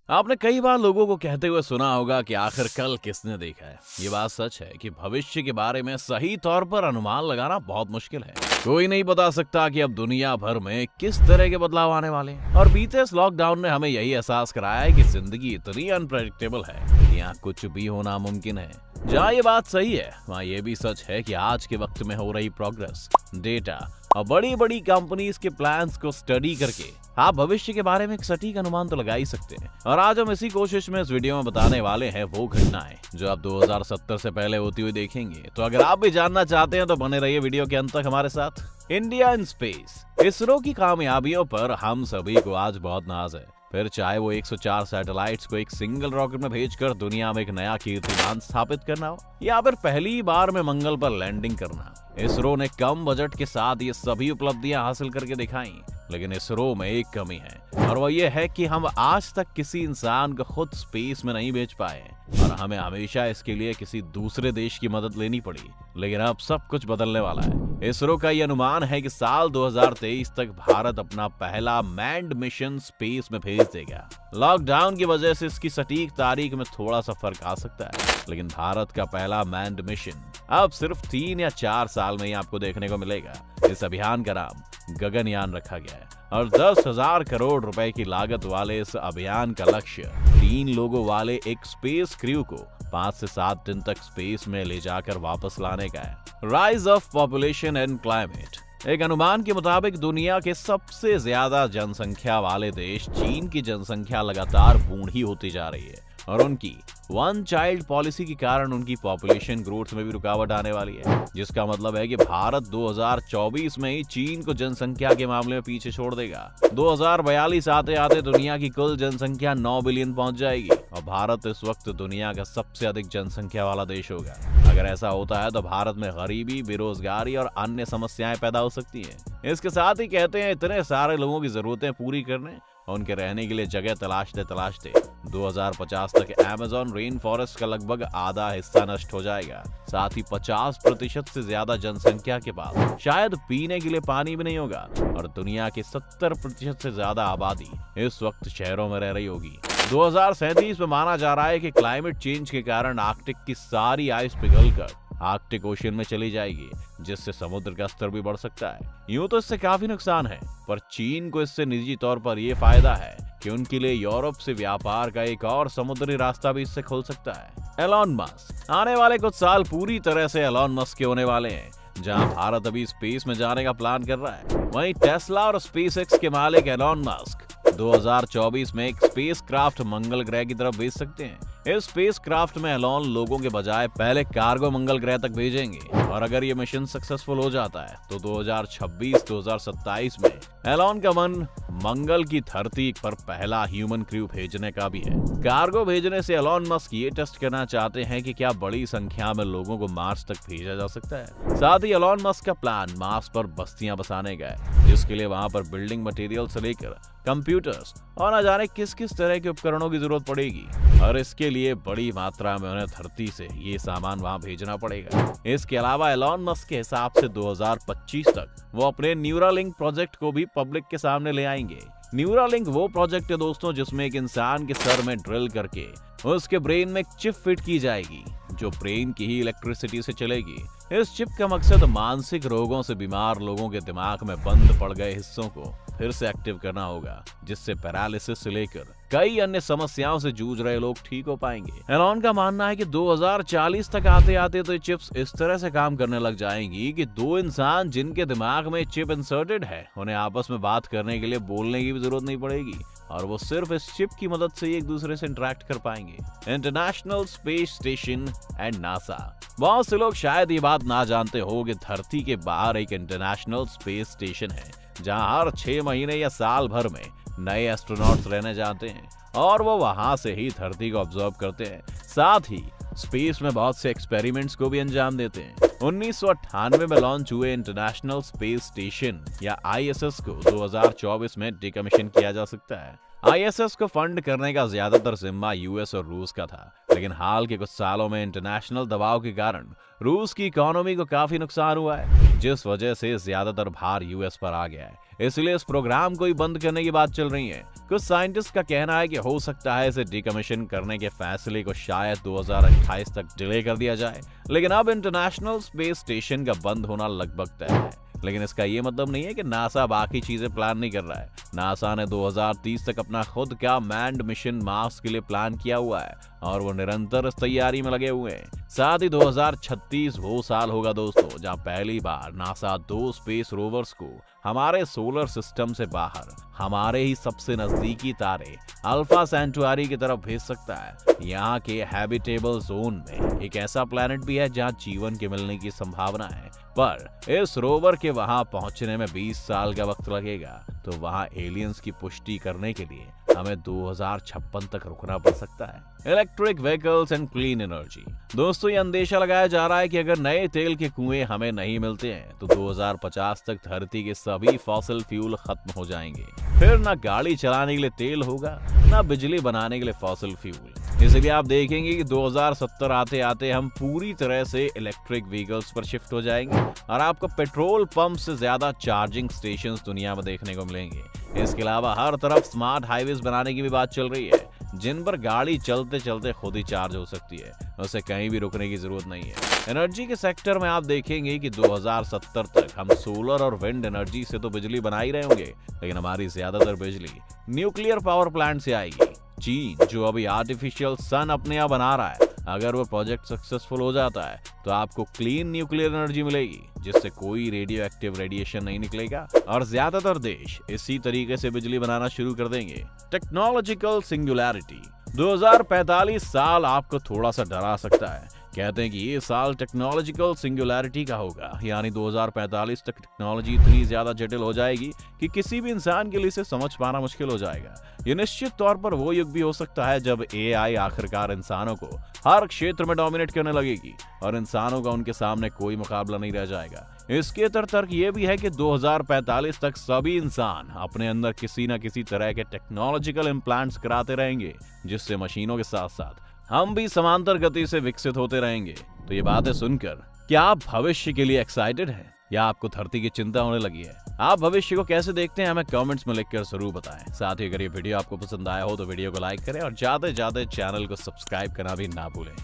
आपने कई बार लोगों को कहते हुए सुना होगा कि आखिर कल किसने देखा है। ये बात सच है कि भविष्य के बारे में सही तौर पर अनुमान लगाना बहुत मुश्किल है। कोई नहीं बता सकता कि अब दुनिया भर में किस तरह के बदलाव आने वाले हैं। और बीते इस लॉकडाउन ने हमें यही एहसास कराया है कि जिंदगी इतनी अनप्रेडिक्टेबल है कि यहाँ कुछ भी होना मुमकिन है। जहाँ ये बात सही है, वहाँ ये भी सच है कि आज के वक्त में हो रही प्रोग्रेस, डेटा और बड़ी बड़ी कंपनीज के प्लान्स को स्टडी करके आप भविष्य के बारे में एक सटीक अनुमान तो लगा ही सकते हैं। और आज हम इसी कोशिश में इस वीडियो में बताने वाले हैं वो घटनाएं जो आप 2070 से पहले होती हुई देखेंगे। तो अगर आप भी जानना चाहते हैं तो बने रहिए वीडियो के अंत तक हमारे साथ। इंडिया इन स्पेस, इसरो की कामयाबियों पर हम सभी को आज बहुत नाज है। फिर चाहे वो 104 सैटेलाइट्स को एक सिंगल रॉकेट में भेजकर दुनिया में एक नया कीर्तिमान स्थापित करना हो, या फिर पहली बार में मंगल पर लैंडिंग करना। इसरो ने कम बजट के साथ ये सभी उपलब्धियां हासिल करके दिखाई। लेकिन इसरो में एक कमी है, और वो ये है कि हम आज तक किसी इंसान को खुद स्पेस में नहीं भेज पाए और हमें हमेशा इसके लिए किसी दूसरे देश की मदद लेनी पड़ी। लेकिन अब सब कुछ बदलने वाला है। इसरो का ये अनुमान है कि साल 2023 तक भारत अपना पहला मैन्ड मिशन स्पेस में भेज देगा। लॉकडाउन की वजह से इसकी सटीक तारीख में थोड़ा सा फर्क आ सकता है, लेकिन भारत का पहला मैन्ड मिशन अब सिर्फ 3 या 4 साल में ही आपको देखने को मिलेगा। इस अभियान का नाम गगनयान रखा गया है और 10,000 करोड़ रुपए की लागत वाले इस अभियान का लक्ष्य 3 लोगों वाले एक स्पेस क्रू को 5 से 7 दिन तक स्पेस में ले जाकर वापस लाने का है। Rise of population and climate, एक अनुमान के मुताबिक दुनिया के सबसे ज्यादा जनसंख्या वाले देश चीन की जनसंख्या लगातार बूढ़ी होती जा रही है और उनकी वन चाइल्ड पॉलिसी के कारण उनकी पॉपुलेशन ग्रोथ में भी रुकावट आने वाली है, जिसका मतलब है कि भारत 2024 में ही चीन को जनसंख्या के मामले में पीछे छोड़ देगा। 2042 आते आते दुनिया की कुल जनसंख्या 9 बिलियन पहुंच जाएगी और भारत इस वक्त दुनिया का सबसे अधिक जनसंख्या वाला देश होगा। अगर ऐसा होता है तो भारत में गरीबी, बेरोजगारी और अन्य समस्याएं पैदा हो सकती हैं। इसके साथ ही कहते हैं इतने सारे लोगों की जरूरतें पूरी करने और उनके रहने के लिए जगह तलाशते तलाशते 2050 तक अमेज़न रेन फॉरेस्ट का लगभग आधा हिस्सा नष्ट हो जाएगा। साथ ही 50% से ज्यादा जनसंख्या के पास शायद पीने के लिए पानी भी नहीं होगा और दुनिया की 70% से ज्यादा आबादी इस वक्त शहरों में रह रही होगी। 2037 में माना जा रहा है कि क्लाइमेट चेंज के कारण आर्कटिक की सारी आइस पिघलकर आर्कटिक ओशन में चली जाएगी, जिससे समुद्र का स्तर भी बढ़ सकता है। यूं तो इससे काफी नुकसान है, पर चीन को इससे निजी तौर पर यह फायदा है कि उनके लिए यूरोप से व्यापार का एक और समुद्री रास्ता भी इससे खुल सकता है। एलॉन मस्क, आने वाले कुछ साल पूरी तरह से एलॉन मस्क के होने वाले हैं। जहां भारत अभी स्पेस में जाने का प्लान कर रहा है, वहीं टेस्ला और स्पेसएक्स के मालिक एलॉन मस्क 2024 में एक स्पेस क्राफ्ट मंगल ग्रह की तरफ भेज सकते हैं। इस स्पेस क्राफ्ट में एलॉन लोगों के बजाय पहले कार्गो मंगल ग्रह तक भेजेंगे और अगर ये मिशन सक्सेसफुल हो जाता है तो 2026-2027 में एलॉन का मन मंगल की धरती पर पहला ह्यूमन क्रू भेजने का भी है। कार्गो भेजने से एलॉन मस्क ये टेस्ट करना चाहते हैं कि क्या बड़ी संख्या में लोगों को मार्स तक भेजा जा सकता है। साथ ही एलॉन मस्क का प्लान मार्स पर बस्तियां बसाने का है, जिसके लिए वहां पर बिल्डिंग मटेरियल से लेकर कंप्यूटर्स और न जाने किस किस तरह के उपकरणों की जरूरत पड़ेगी और इसके लिए बड़ी मात्रा में उन्हें धरती से ये सामान वहां भेजना पड़ेगा। इसके अलावा एलॉन मस्क के हिसाब से 2025 तक वो अपने न्यूरालिंक प्रोजेक्ट को भी पब्लिक के सामने ले आएंगे। न्यूरालिंक वो प्रोजेक्ट है दोस्तों जिसमें एक इंसान के सर में ड्रिल करके उसके ब्रेन में एक चिप फिट की जाएगी जो ब्रेन की ही इलेक्ट्रिसिटी से चलेगी। इस चिप का मकसद मानसिक रोगों से बीमार लोगों के दिमाग में बंद पड़ गए हिस्सों को फिर से एक्टिव करना होगा, जिससे पैरालिसिस से लेकर कई अन्य समस्याओं से जूझ रहे लोग ठीक हो पाएंगे। एलॉन का मानना है कि 2040 तक आते आते तो ये चिप्स इस तरह से काम करने लग जाएंगी कि 2 इंसान जिनके दिमाग में चिप इंसर्टेड है उन्हें आपस में बात करने के लिए बोलने की भी जरूरत नहीं पड़ेगी और वो सिर्फ इस चिप की मदद से एक दूसरे से इंटरेक्ट कर पाएंगे। International space station and NASA, बहुत से लोग शायद ये बात ना जानते हो कि धरती के बाहर एक इंटरनेशनल स्पेस स्टेशन है जहां हर 6 महीने या साल भर में नए एस्ट्रोनॉट्स रहने जाते हैं और वो वहां से ही धरती को ऑब्जर्व करते हैं। साथ ही स्पेस में बहुत से एक्सपेरिमेंट्स को भी अंजाम देते हैं। 1998 में लॉन्च हुए इंटरनेशनल स्पेस स्टेशन या ISS को 2024 में डिकमीशन किया जा सकता है। आईएसएस को फंड करने का ज्यादातर जिम्मा यूएस और रूस का था, लेकिन हाल के कुछ सालों में इंटरनेशनल दबाव के कारण रूस की इकोनॉमी को काफी नुकसान हुआ है, जिस वजह से ज्यादातर भार यूएस पर आ गया है। इसलिए इस प्रोग्राम को ही बंद करने की बात चल रही है। कुछ साइंटिस्ट का कहना है कि हो सकता है इसे डिकमीशन करने के फैसले को शायद 2028 तक डिले कर दिया जाए, लेकिन अब इंटरनेशनल स्पेस स्टेशन का बंद होना लगभग तय है। लेकिन इसका ये मतलब नहीं है कि नासा बाकी चीजें प्लान नहीं कर रहा है। नासा ने 2030 तक अपना खुद का मैन्ड मिशन मार्स के लिए प्लान किया हुआ है और वो निरंतर इस तैयारी में लगे हुए हैं। साथ ही 2036 वो साल होगा दोस्तों जहां पहली बार नासा 2 स्पेस रोवर्स को हमारे सोलर सिस्टम से बाहर हमारे ही सबसे नजदीकी तारे अल्फा सेंटुआरी की तरफ भेज सकता है। यहाँ के हैबिटेबल जोन में एक ऐसा प्लैनेट भी है जहाँ जीवन के मिलने की संभावना है, पर इस रोवर के वहां पहुंचने में 20 साल का वक्त लगेगा। तो वहां एलियंस की पुष्टि करने के लिए हमें 2056 तक रुकना पड़ सकता है। Electric vehicles and clean energy. दोस्तों, ये अंदेशा लगाया जा रहा है कि अगर नए तेल के कुएं हमें नहीं मिलते हैं तो 2050 तक धरती के सभी फॉसिल फ्यूल खत्म हो जाएंगे। फिर ना गाड़ी चलाने के लिए तेल होगा, ना बिजली बनाने के लिए फॉसिल फ्यूल। इसलिए आप देखेंगे कि 2070 आते आते हम पूरी तरह से इलेक्ट्रिक व्हीकल्स पर शिफ्ट हो जाएंगे और आपको पेट्रोल पंप से ज्यादा चार्जिंग स्टेशंस दुनिया में देखने को मिलेंगे। इसके अलावा हर तरफ स्मार्ट हाईवेज बनाने की भी बात चल रही है, जिन पर गाड़ी चलते चलते खुद ही चार्ज हो सकती है, उसे कहीं भी रुकने की जरूरत नहीं है। एनर्जी के सेक्टर में आप देखेंगे कि 2070 तक हम सोलर और विंड एनर्जी से तो बिजली बना ही रहे होंगे, लेकिन हमारी ज्यादातर बिजली न्यूक्लियर पावर प्लांट से आएगी। चीन जो अभी आर्टिफिशियल सन अपने यहाँ बना रहा है, अगर वो प्रोजेक्ट सक्सेसफुल हो जाता है तो आपको क्लीन न्यूक्लियर एनर्जी मिलेगी, जिससे कोई रेडियो एक्टिव रेडिएशन नहीं निकलेगा और ज्यादातर देश इसी तरीके से बिजली बनाना शुरू कर देंगे। Technological singularity. 2045 साल आपको थोड़ा सा डरा सकता है। कहते हैं कि ये साल टेक्नोलॉजिकल सिंगुलैरिटी का होगा, यानी 2045 तक टेक्नोलॉजी इतनी ज्यादा जटिल हो जाएगी कि किसी भी इंसान के लिए इसे समझ पाना मुश्किल हो जाएगा। ये निश्चित तौर पर वो युग भी हो सकता है जब एआई आखिरकार इंसानों को हर क्षेत्र में डोमिनेट करने लगेगी और इंसानों का उनके सामने कोई मुकाबला नहीं रह जाएगा। इसके तर्क ये भी है कि 2045 तक सभी इंसान अपने अंदर किसी न किसी तरह के टेक्नोलॉजिकल इम्प्लांट्स कराते रहेंगे, जिससे मशीनों के साथ साथ हम भी समांतर गति से विकसित होते रहेंगे। तो ये बातें सुनकर क्या आप भविष्य के लिए एक्साइटेड हैं या आपको धरती की चिंता होने लगी है? आप भविष्य को कैसे देखते हैं हमें कमेंट्स में लिखकर जरूर बताएं। साथ ही अगर ये वीडियो आपको पसंद आया हो तो वीडियो को लाइक करें और ज्यादा से ज्यादा चैनल को सब्सक्राइब करना भी ना भूलें।